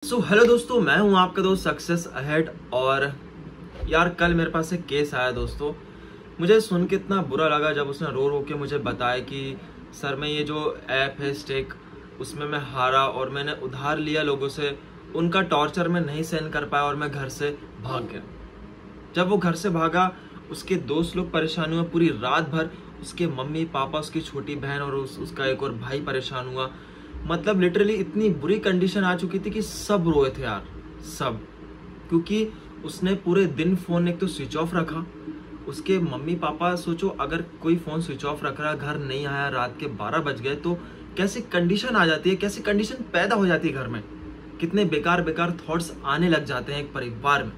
Hello दोस्तों, मैं हूं आपका दोस्त सक्सेस अहेड। और यार कल मेरे पास एक केस आया दोस्तों। मुझे सुन के इतना बुरा लगा जब उसने रो रो के मुझे बताया कि सर मैं ये जो ऐप है स्टेक, उसमें मैं हारा और मैंने उधार लिया लोगों से। उनका टॉर्चर मैं नहीं सहन कर पाया और मैं घर से भाग गया। जब वो घर से भागा, उसके दोस्त लोग परेशान हुए पूरी रात भर। उसके मम्मी पापा, उसकी छोटी बहन और उसका एक और भाई परेशान हुआ। मतलब लिटरली इतनी बुरी कंडीशन आ चुकी थी कि सब रोए थे यार, सब। क्योंकि उसने पूरे दिन फोन एक तो स्विच ऑफ रखा। उसके मम्मी पापा, सोचो अगर कोई फोन स्विच ऑफ रख रहा, घर नहीं आया, रात के 12 बज गए, तो कैसी कंडीशन आ जाती है, कैसी कंडीशन पैदा हो जाती है घर में। कितने बेकार बेकार थॉट्स आने लग जाते हैं एक परिवार में।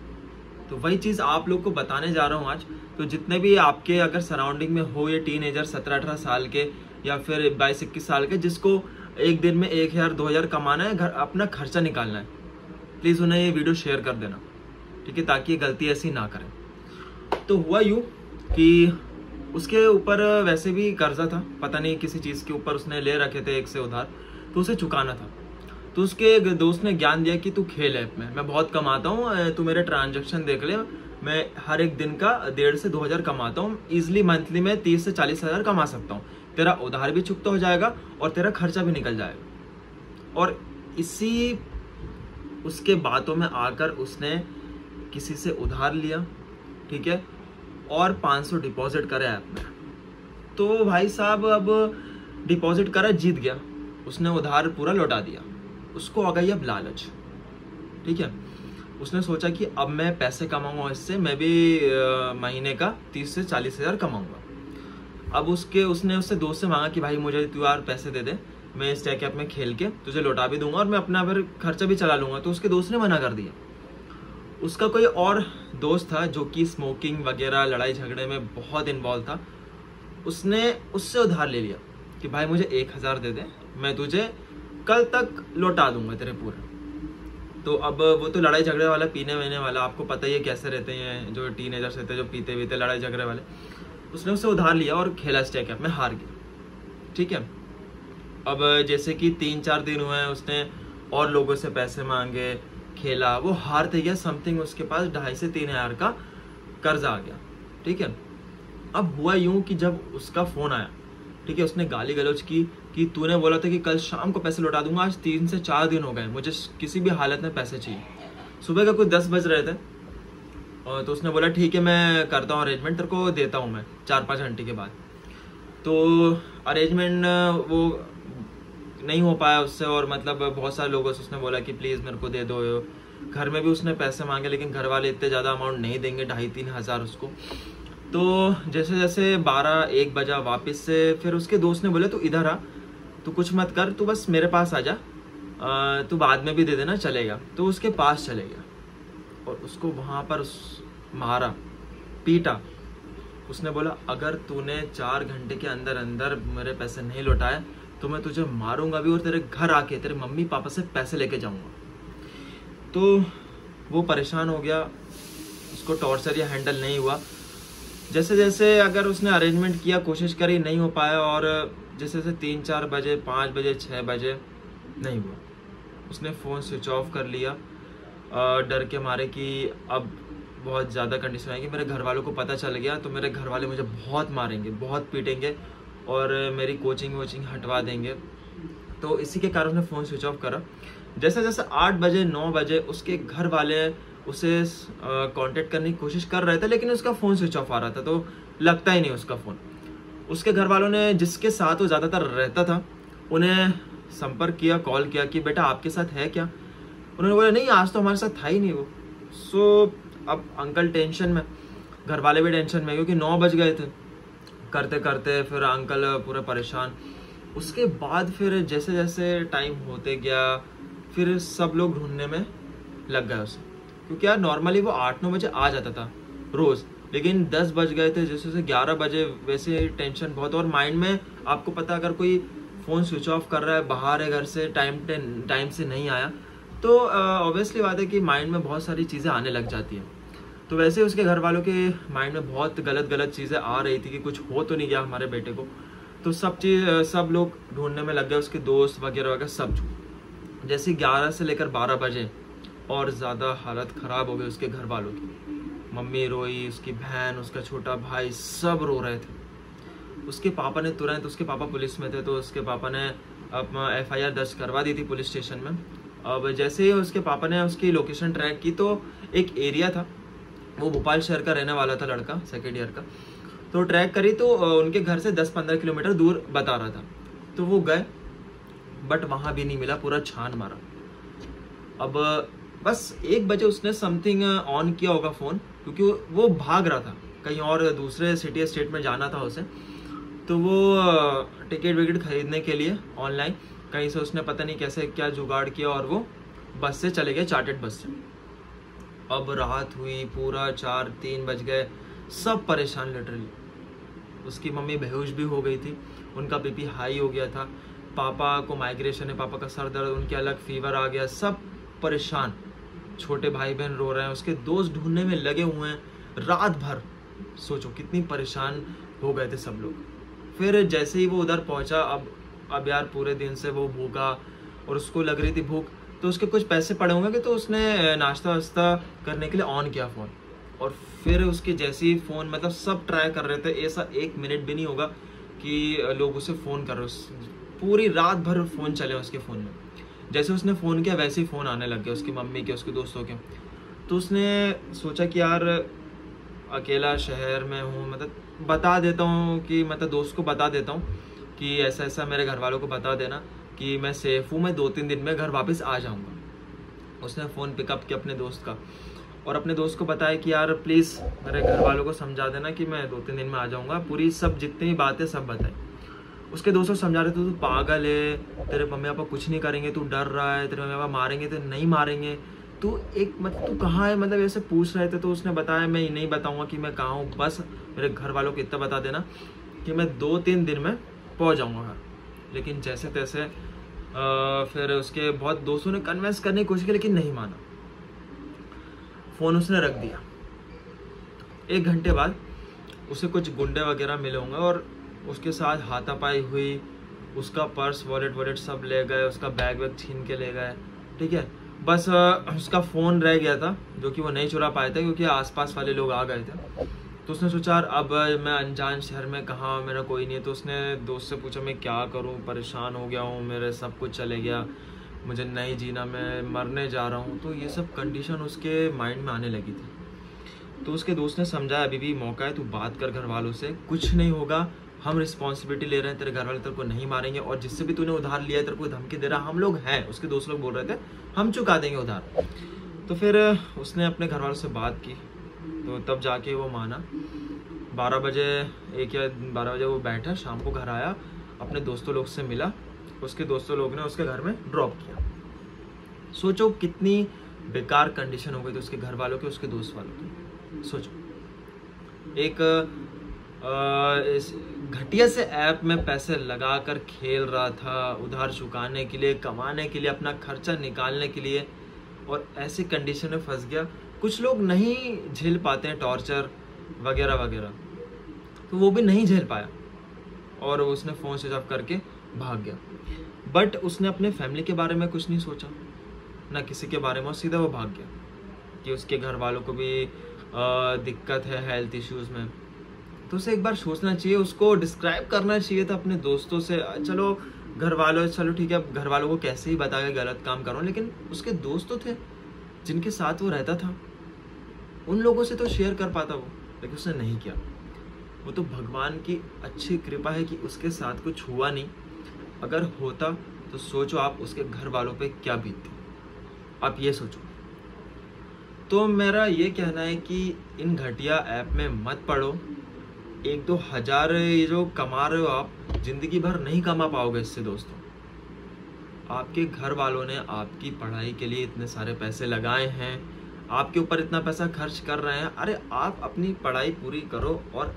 तो वही चीज आप लोग को बताने जा रहा हूँ आज। तो जितने भी आपके अगर सराउंडिंग में हो ये टीनेजर 17-18 साल के या फिर 22-21 साल के, जिसको एक दिन में 1000-2000 कमाना है, घर अपना खर्चा निकालना है, प्लीज उन्हें ये वीडियो शेयर कर देना, ठीक है, ताकि ये गलती ऐसी ना करें। तो हुआ यूं कि उसके ऊपर वैसे भी कर्जा था, पता नहीं किसी चीज के ऊपर उसने ले रखे थे एक से उधार, तो उसे चुकाना था। तो उसके दोस्त ने ज्ञान दिया कि तू खेल ऐप में, मैं बहुत कमाता हूँ, तू मेरे ट्रांजेक्शन देख ले, मैं हर एक दिन का 1,500 से 2,000 कमाता हूँ, इजिली मंथली में 30 से 40 हजार कमा सकता हूँ। तेरा उधार भी चुकता हो जाएगा और तेरा खर्चा भी निकल जाएगा। और इसी उसके बातों में आकर उसने किसी से उधार लिया, ठीक है, और 500 डिपॉजिट करे ऐप में। तो भाई साहब अब डिपॉजिट करा, जीत गया, उसने उधार पूरा लौटा दिया। उसको आ गई अब लालच, ठीक है। उसने सोचा कि अब मैं पैसे कमाऊंगा इससे, मैं भी महीने का 30 से 40 हजार कमाऊंगा। अब उसने उससे दोस्त से मांगा कि भाई मुझे तू यार पैसे दे दे, मैं स्टैक ऐप में खेल के तुझे लौटा भी दूंगा और मैं अपना फिर खर्चा भी चला लूंगा। तो उसके दोस्त ने मना कर दिया। उसका कोई और दोस्त था जो कि स्मोकिंग वगैरह लड़ाई झगड़े में बहुत इन्वॉल्व था। उसने उससे उधार ले लिया कि भाई मुझे 1000 दे दे, मैं तुझे कल तक लौटा दूंगा तेरे पूरे। तो अब वो तो लड़ाई झगड़े वाला, पीने वीने वाला, आपको पता ही है कैसे रहते हैं जो टीनेजर्स रहते हैं, जो पीते वीते लड़ाई झगड़े वाले। उसने उससे उधार लिया और खेला स्टैक ऐप में, हार गया, ठीक है। अब जैसे कि 3-4 दिन हुए हैं, उसने और लोगों से पैसे मांगे, खेला, वो हारते गया। समथिंग उसके पास 2,500 से 3,000 का कर्जा आ गया, ठीक है। अब हुआ यूं कि जब उसका फोन आया, ठीक है, उसने गाली गलौज की कि तूने बोला था कि कल शाम को पैसे लौटा दूंगा, आज 3 से 4 दिन हो गए, मुझे किसी भी हालत में पैसे चाहिए। सुबह का कोई 10 बज रहे थे। और तो उसने बोला ठीक है मैं करता हूँ अरेंजमेंट, तेरे को देता हूँ मैं 4-5 घंटे के बाद। तो अरेंजमेंट वो नहीं हो पाया उससे, और मतलब बहुत सारे लोगों से उसने बोला कि प्लीज़ मेरे को दे दो। घर में भी उसने पैसे मांगे, लेकिन घर वाले इतने ज़्यादा अमाउंट नहीं देंगे, 2,500-3 हज़ार उसको। तो जैसे जैसे 12-1 बजा वापस से, फिर उसके दोस्त ने बोले तू इधर आ, तू कुछ मत कर, तू बस मेरे पास आ जा, तू बाद में भी दे देना, चलेगा। तो उसके पास चले गया और उसको वहां पर मारा, पीटा। उसने बोला अगर तूने 4 घंटे के अंदर अंदर मेरे पैसे नहीं लौटाए तो मैं तुझे मारूंगा भी और तेरे घर आके तेरे मम्मी पापा से पैसे लेके जाऊंगा। तो वो परेशान हो गया, उसको टॉर्चर या हैंडल नहीं हुआ। जैसे जैसे अगर उसने अरेंजमेंट किया, कोशिश करी, नहीं हो पाया, और जैसे जैसे 3-4 बजे, 5 बजे, 6 बजे, नहीं हुआ। उसने फ़ोन स्विच ऑफ कर लिया, डर के मारे कि अब बहुत ज़्यादा कंडीशन है कि मेरे घर वालों को पता चल गया तो मेरे घर वाले मुझे बहुत मारेंगे, बहुत पीटेंगे और मेरी कोचिंग वोचिंग हटवा देंगे। तो इसी के कारण उसने फ़ोन स्विच ऑफ करा। जैसे जैसे 8 बजे 9 बजे उसके घर वाले उसे कांटेक्ट करने की कोशिश कर रहे थे, लेकिन उसका फ़ोन स्विच ऑफ आ रहा था, तो लगता ही नहीं उसका फ़ोन। उसके घर वालों ने, जिसके साथ वो ज़्यादातर रहता था, उन्हें संपर्क किया, कॉल किया कि बेटा आपके साथ है क्या। उन्होंने बोला नहीं आज तो हमारे साथ था ही नहीं वो। सो अब अंकल टेंशन में, घर वाले भी टेंशन में, क्योंकि 9 बज गए थे करते करते, फिर अंकल पूरा परेशान। उसके बाद फिर जैसे जैसे टाइम होते गया, फिर सब लोग ढूंढने में लग गए उसे, क्योंकि यार नॉर्मली वो 8-9 बजे आ जाता था रोज़, लेकिन 10 बज गए थे, जैसे जैसे 11 बजे, वैसे टेंशन बहुत। और माइंड में आपको पता, अगर कोई फ़ोन स्विच ऑफ कर रहा है, बाहर है घर से, टाइम से नहीं आया, तो ऑब्वियसली बात है कि माइंड में बहुत सारी चीज़ें आने लग जाती हैं। तो वैसे उसके घर वालों के माइंड में बहुत गलत चीज़ें आ रही थी कि कुछ हो तो नहीं गया हमारे बेटे को। तो सब लोग ढूंढने में लग गए, उसके दोस्त वगैरह वगैरह सब। जैसे 11 से लेकर 12 बजे और ज़्यादा हालत ख़राब हो गई उसके घर वालों की। मम्मी रोई, उसकी बहन, उसका छोटा भाई सब रो रहे थे। उसके पापा ने तुरंत, उसके पापा पुलिस में थे, तो उसके पापा ने अपना FIR दर्ज करवा दी थी पुलिस स्टेशन में। अब जैसे ही उसके पापा ने उसकी लोकेशन ट्रैक की तो एक एरिया था, वो भोपाल शहर का रहने वाला था लड़का, 2nd ईयर का। तो ट्रैक करी तो उनके घर से 10-15 किलोमीटर दूर बता रहा था। तो वो गए, बट वहाँ भी नहीं मिला, पूरा छान मारा। अब बस 1 बजे उसने समथिंग ऑन किया होगा फ़ोन, क्योंकि वो भाग रहा था, कहीं और दूसरे सिटी स्टेट में जाना था उसे। तो वो टिकट विकेट खरीदने के लिए ऑनलाइन कहीं से उसने पता नहीं कैसे क्या जुगाड़ किया और वो बस से चले गए, चार्टर्ड बस से। अब रात हुई, पूरा 4-3 बज गए, सब परेशान लिटरली। उसकी मम्मी बेहोश भी हो गई थी, उनका BP हाई हो गया था, पापा को माइग्रेशन है, पापा का सर दर्द, उनके अलग फीवर आ गया, सब परेशान। छोटे भाई बहन रो रहे हैं, उसके दोस्त ढूंढने में लगे हुए हैं रात भर। सोचो कितनी परेशान हो गए थे सब लोग। फिर जैसे ही वो उधर पहुंचा, अब यार पूरे दिन से वो भूखा और उसको लग रही थी भूख, तो उसके कुछ पैसे पड़े होंगे, तो उसने नाश्ता वास्ता करने के लिए ऑन किया फ़ोन। और फिर उसके जैसे ही फ़ोन, मतलब सब ट्राई कर रहे थे, ऐसा 1 मिनट भी नहीं होगा कि लोग उसे फ़ोन कर रहे, पूरी रात भर फ़ोन चले उसके फ़ोन में। जैसे उसने फ़ोन किया वैसे ही फ़ोन आने लग गया उसकी मम्मी के, उसके दोस्तों के। तो उसने सोचा कि यार अकेला शहर में हूँ, मतलब बता देता हूँ कि, मतलब दोस्त को बता देता हूँ कि ऐसा ऐसा, मेरे घर वालों को बता देना कि मैं सेफ हूँ, मैं 2-3 दिन में घर वापस आ जाऊँगा। उसने फ़ोन पिकअप किया अपने दोस्त का और अपने दोस्त को बताया कि यार प्लीज़ मेरे घर वालों को समझा देना कि मैं 2-3 दिन में आ जाऊँगा, पूरी सब जितनी भी बातें सब बताई। उसके दोस्तों समझा रहे थे, तू पागल है, तेरे मम्मी पापा कुछ नहीं करेंगे, तू डर रहा है, तेरे मम्मी पापा मारेंगे तो नहीं मारेंगे, तू एक मतलब तू कहाँ है, मतलब ऐसे पूछ रहे थे। तो उसने बताया मैं नहीं बताऊंगा कि मैं कहाँ हूँ, बस मेरे घर वालों को इतना बता देना कि मैं 2-3 दिन में पहुँच जाऊँगा घर। लेकिन जैसे तैसे फिर उसके बहुत दोस्तों ने कन्विंस करने की कोशिश की, लेकिन नहीं माना, फ़ोन उसने रख दिया। 1 घंटे बाद उसे कुछ गुंडे वगैरह मिले होंगे और उसके साथ हाथापाई हुई, उसका पर्स वॉलेट सब ले गए, उसका बैग वैग छीन के ले गए, ठीक है। बस उसका फ़ोन रह गया था जो कि वो नहीं चुरा पाए थे क्योंकि आसपास वाले लोग आ गए थे। तो उसने सोचा अब मैं अनजान शहर में कहाँ, मेरा कोई नहीं है। तो उसने दोस्त से पूछा मैं क्या करूँ, परेशान हो गया हूँ, मेरे सब कुछ चले गया, मुझे नहीं जीना, मैं मरने जा रहा हूँ। तो ये सब कंडीशन उसके माइंड में आने लगी थी। तो उसके दोस्त ने समझाया अभी भी मौका है, तू बात कर घर वालों से, कुछ नहीं होगा, हम रिस्पॉन्सिबिलिटी ले रहे हैं, तेरे घर वाले तेरे को नहीं मारेंगे, और जिससे भी तूने उधार लिया है तेरे को धमकी दे रहा, हम लोग हैं, उसके दोस्त लोग बोल रहे थे हम चुका देंगे उधार। तो फिर उसने अपने घर वालों से बात की, तो तब जाके वो माना। 12 बजे 1 या 12 बजे वो बैठा, शाम को घर आया, अपने दोस्तों लोग से मिला, उसके दोस्तों लोग ने उसके घर में ड्रॉप किया। सोचो कितनी बेकार कंडीशन हो गई थी उसके घर वालों की, उसके दोस्त वालों की। सोचो एक इस घटिया से ऐप में पैसे लगाकर खेल रहा था, उधार चुकाने के लिए, कमाने के लिए, अपना खर्चा निकालने के लिए, और ऐसी कंडीशन में फंस गया। कुछ लोग नहीं झेल पाते हैं टॉर्चर वगैरह वगैरह, तो वो भी नहीं झेल पाया और उसने फ़ोन स्विच ऑफ करके भाग गया। बट उसने अपने फैमिली के बारे में कुछ नहीं सोचा, ना किसी के बारे में, सीधा वो भाग गया कि उसके घर वालों को भी दिक्कत है हेल्थ इश्यूज़ में। तो उसे एक बार सोचना चाहिए, उसको डिस्क्राइब करना चाहिए था अपने दोस्तों से। चलो घर वालों, चलो ठीक है, घर वालों को कैसे ही बताया गलत काम करो, लेकिन उसके दोस्त तो थे जिनके साथ वो रहता था, उन लोगों से तो शेयर कर पाता वो, लेकिन उसने नहीं किया। वो तो भगवान की अच्छी कृपा है कि उसके साथ कुछ हुआ नहीं, अगर होता तो सोचो आप उसके घर वालों पे क्या बीतती, आप ये सोचो। तो मेरा ये कहना है कि इन घटिया ऐप में मत पड़ो। 1-2 हज़ार ये जो कमा रहे हो आप, ज़िंदगी भर नहीं कमा पाओगे इससे दोस्तों। आपके घर वालों ने आपकी पढ़ाई के लिए इतने सारे पैसे लगाए हैं, आपके ऊपर इतना पैसा खर्च कर रहे हैं। अरे आप अपनी पढ़ाई पूरी करो और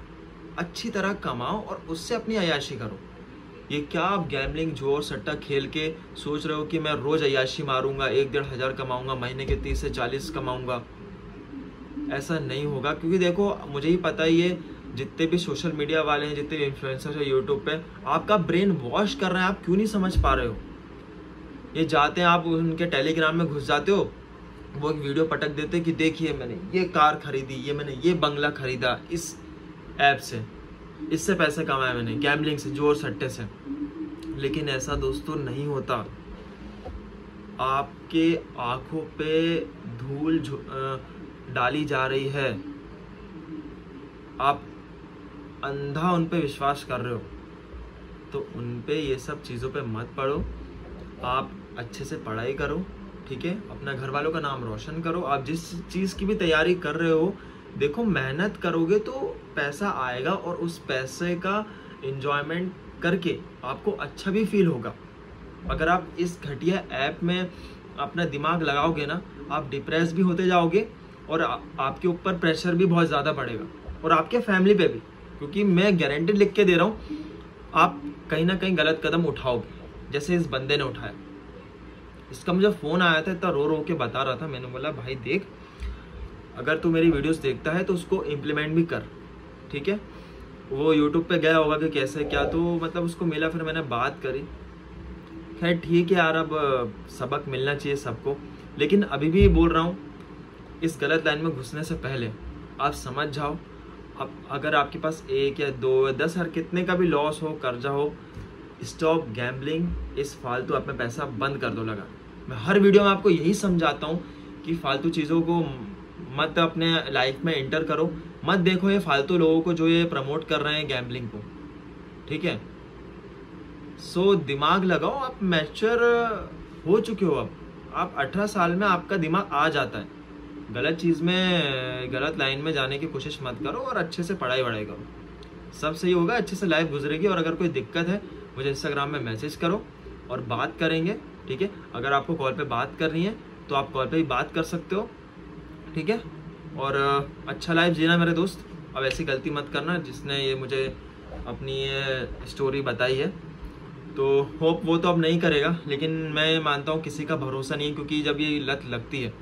अच्छी तरह कमाओ और उससे अपनी अय्याशी करो। ये क्या आप गैम्बलिंग, जोर सट्टा खेल के सोच रहे हो कि मैं रोज़ अय्याशी मारूंगा, 1-1.5 हज़ार कमाऊंगा, महीने के 30 से 40 कमाऊंगा? ऐसा नहीं होगा, क्योंकि देखो मुझे ही पता ही है, जितने भी सोशल मीडिया वाले हैं, जितने भी इन्फ्लुएंसर्स हैं यूट्यूब पे, आपका ब्रेन वॉश कर रहे हैं। आप क्यों नहीं समझ पा रहे हो? ये जाते हैं, आप उनके टेलीग्राम में घुस जाते हो, वो एक वीडियो पटक देते कि देखिए मैंने ये कार खरीदी, ये मैंने ये बंगला खरीदा इस ऐप से, इससे पैसे कमाए मैंने गैम्बलिंग से, जोर सट्टे से। लेकिन ऐसा दोस्तों नहीं होता। आपके आंखों पे धूल डाली जा रही है, आप अंधा उन पे विश्वास कर रहे हो, तो उन पे ये सब चीज़ों पे मत पड़ो। आप अच्छे से पढ़ाई करो, ठीक है, अपना घर वालों का नाम रोशन करो। आप जिस चीज़ की भी तैयारी कर रहे हो, देखो मेहनत करोगे तो पैसा आएगा, और उस पैसे का एंजॉयमेंट करके आपको अच्छा भी फील होगा। अगर आप इस घटिया ऐप में अपना दिमाग लगाओगे ना, आप डिप्रेस भी होते जाओगे, और आपके ऊपर प्रेशर भी बहुत ज़्यादा पड़ेगा, और आपके फैमिली पे भी, क्योंकि मैं गारंटी लिख के दे रहा हूँ, आप कहीं ना कहीं गलत कदम उठाओगे, जैसे इस बंदे ने उठाया। इसका मुझे फ़ोन आया था, इतना रो रो के बता रहा था। मैंने बोला भाई देख, अगर तू मेरी वीडियोस देखता है तो उसको इम्प्लीमेंट भी कर, ठीक है। वो यूट्यूब पे गया होगा कि कैसे क्या, तो मतलब उसको मिला, फिर मैंने बात करी। खैर ठीक है यार, अब सबक मिलना चाहिए सबको, लेकिन अभी भी बोल रहा हूँ, इस गलत लाइन में घुसने से पहले आप समझ जाओ। अब अगर आपके पास 1 या 2 या 10 हज़ार कितने का भी लॉस हो, कर्जा हो, स्टॉप गैम्बलिंग। इस फालतू ऐप में पैसा बंद कर दो लगा। मैं हर वीडियो में आपको यही समझाता हूँ कि फालतू चीज़ों को मत अपने लाइफ में एंटर करो, मत देखो ये फालतू लोगों को जो ये प्रमोट कर रहे हैं गैम्बलिंग को, ठीक है। सो दिमाग लगाओ, आप मैच्योर हो चुके हो, अब आप 18 साल में आपका दिमाग आ जाता है। गलत चीज़ में, गलत लाइन में जाने की कोशिश मत करो, और अच्छे से पढ़ाई वढ़ाई करो, सब सही होगा, अच्छे से लाइफ गुजरेगी। और अगर कोई दिक्कत है मुझे इंस्टाग्राम में मैसेज करो और बात करेंगे, ठीक है। अगर आपको कॉल पे बात करनी है तो आप कॉल पे भी बात कर सकते हो, ठीक है। और अच्छा लाइफ जीना मेरे दोस्त। अब ऐसी गलती मत करना जिसने ये मुझे अपनी ये स्टोरी बताई है, तो होप वो तो अब नहीं करेगा। लेकिन मैं मानता हूँ किसी का भरोसा नहीं, क्योंकि जब ये लत लगती है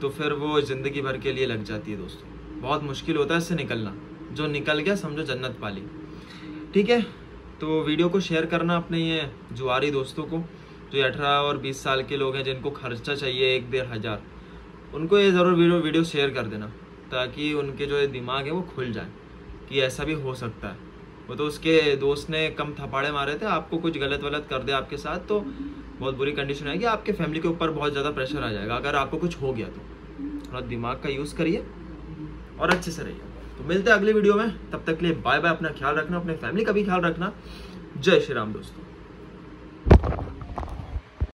तो फिर वो ज़िंदगी भर के लिए लग जाती है दोस्तों। बहुत मुश्किल होता है इससे निकलना। जो निकल गया समझो जन्नत पाली, ठीक है। तो वीडियो को शेयर करना अपने ये जुआरी दोस्तों को, जो 18 और 20 साल के लोग हैं, जिनको खर्चा चाहिए 1-1.5 हज़ार, उनको ये ज़रूर वीडियो शेयर कर देना, ताकि उनके जो दिमाग है वो खुल जाए कि ऐसा भी हो सकता है। वो तो उसके दोस्त ने कम थपाड़े मारे थे, आपको कुछ गलत वलत कर दे आपके साथ तो बहुत बुरी कंडीशन आएगी, आपके फैमिली के ऊपर बहुत ज़्यादा प्रेशर आ जाएगा। अगर आपको कुछ हो गया तो थोड़ा दिमाग का यूज़ करिए और अच्छे से रहिए। तो मिलते हैं अगले वीडियो में, तब तक के लिए बाय बाय। अपना ख्याल रखना, अपने फैमिली का भी ख्याल रखना। जय श्री राम दोस्तों।